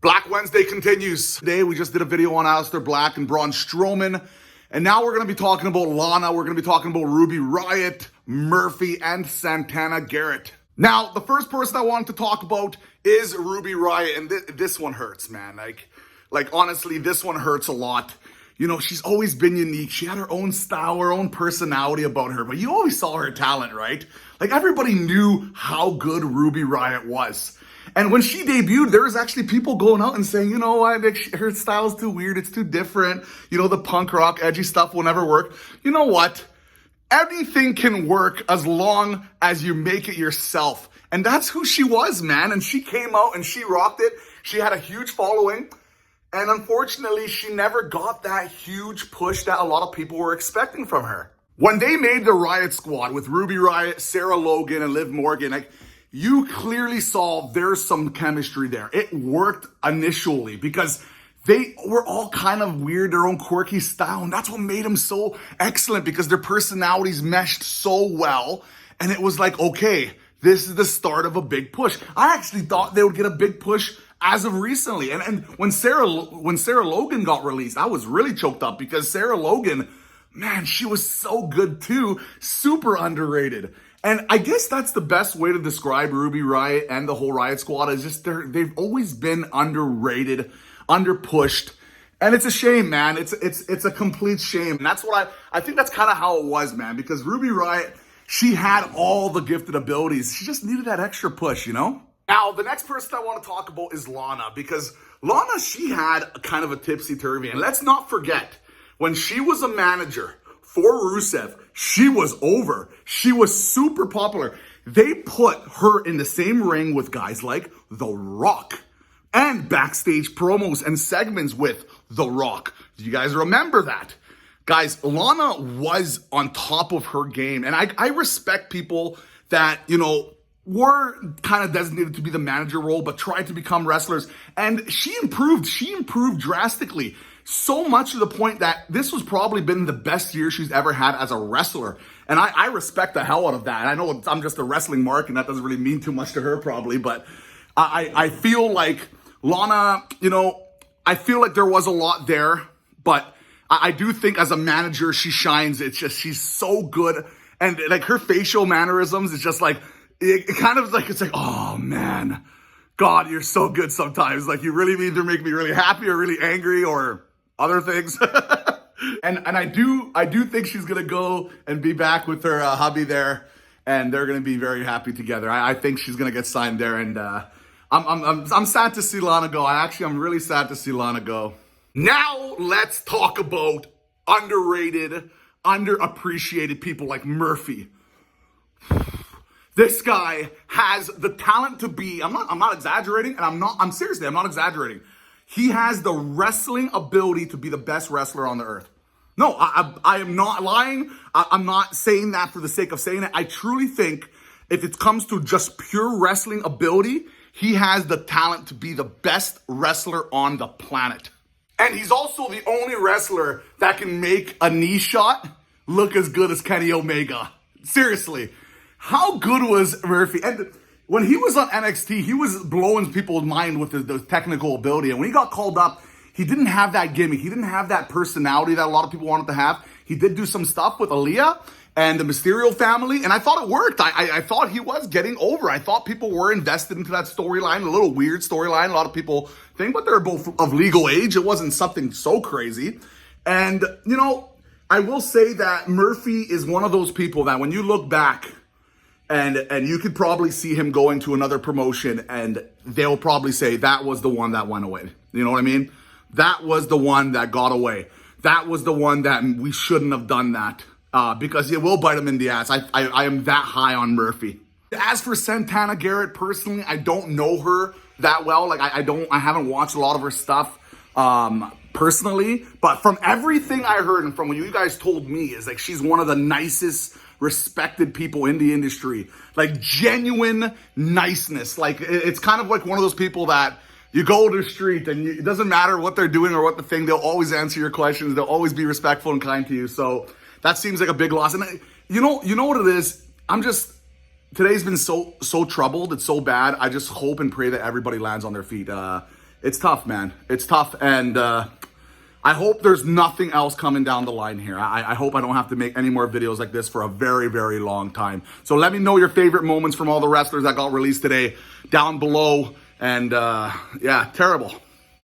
Black Wednesday continues. Today we just did a video on Aleister Black and Braun Strowman. And now we're going to be talking about Lana. We're going to be talking about Ruby Riott, Murphy, and Santana Garrett. Now, the first person I wanted to talk about is Ruby Riott. And this one hurts, man. Like honestly, this one hurts a lot. You know, she's always been unique. She had her own style, her own personality about her. But you always saw her talent, right? Like everybody knew how good Ruby Riott was. And when she debuted, there was actually people going out and saying, you know what, her style's too weird, it's too different. You know, the punk rock, edgy stuff will never work. You know what? Anything can work as long as you make it yourself. And that's who she was, man. And she came out and she rocked it. She had a huge following. And unfortunately, she never got that huge push that a lot of people were expecting from her. When they made the Riott Squad with Ruby Riott, Sarah Logan, and Liv Morgan, you clearly saw there's some chemistry there. It worked initially because they were all kind of weird, their own quirky style. And that's what made them so excellent because their personalities meshed so well. And it was like, okay, this is the start of a big push. I actually thought they would get a big push as of recently. And when Sarah Logan got released, I was really choked up because Sarah Logan, man, she was so good too. Super underrated. And I guess that's the best way to describe Ruby Riott and the whole Riott Squad is just they've always been underrated, underpushed. And it's a shame, man. It's a complete shame. And that's what I think that's kind of how it was, man. Because Ruby Riott, she had all the gifted abilities. She just needed that extra push, you know? Now, the next person I want to talk about is Lana. Because Lana, she had a kind of a tipsy-turvy. And let's not forget, when she was a manager for Rusev, she was over. She was super popular. They put her in the same ring with guys like The Rock and backstage promos and segments with The Rock. Do you guys remember that? Guys, Lana was on top of her game. And I respect people that, you know, were kind of designated to be the manager role, but tried to become wrestlers. And she improved. She improved drastically. So much to the point that this was probably been the best year she's ever had as a wrestler. And I respect the hell out of that. I know I'm just a wrestling mark and that doesn't really mean too much to her probably, but I feel like Lana, you know, I feel like there was a lot there, but I do think as a manager, she shines. It's just, she's so good. And like her facial mannerisms, it's just like, it kind of like, it's like, oh man, God, you're so good sometimes. Like you really either make me really happy or really angry or other things. and I do think she's gonna go and be back with her hubby there, and they're gonna be very happy together. I think she's gonna get signed there, and I'm sad to see Lana go. I'm really sad to see Lana go. Now let's talk about underrated, underappreciated people like Murphy. This guy has the talent to be, I'm not exaggerating, and I'm seriously, I'm not exaggerating. He has the wrestling ability to be the best wrestler on the earth. No, I am not lying. I'm not saying that for the sake of saying it. I truly think if it comes to just pure wrestling ability, he has the talent to be the best wrestler on the planet. And he's also the only wrestler that can make a knee shot look as good as Kenny Omega. Seriously. How good was Murphy? And when he was on NXT, he was blowing people's mind with the technical ability. And when he got called up, he didn't have that gimmick. He didn't have that personality that a lot of people wanted to have. He did do some stuff with Aaliyah and the Mysterio family, and I thought it worked. I thought he was getting over. I thought people were invested into that storyline, a little weird storyline. A lot of people think, but they're both of legal age. It wasn't something so crazy. And, you know, I will say that Murphy is one of those people that when you look back, and you could probably see him going to another promotion and they'll probably say that was the one that went away. You know what I mean? That was the one that got away. That was the one that we shouldn't have done that because it will bite him in the ass. I am that high on Murphy. As for Santana Garrett, personally, I don't know her that well. Like I haven't watched a lot of her stuff personally, but from everything I heard and from what you guys told me is like she's one of the nicest, respected people in the industry. Like genuine niceness. Like it's kind of like one of those people that you go to the street and it doesn't matter what they're doing or what the thing, they'll always answer your questions. They'll always be respectful and kind to you. So that seems like a big loss. And you know what it is? Today's been so troubled. It's so bad. I just hope and pray that everybody lands on their feet. It's tough, man. It's tough, and I hope there's nothing else coming down the line here. I hope I don't have to make any more videos like this for a very, very long time. So let me know your favorite moments from all the wrestlers that got released today down below. And yeah, terrible.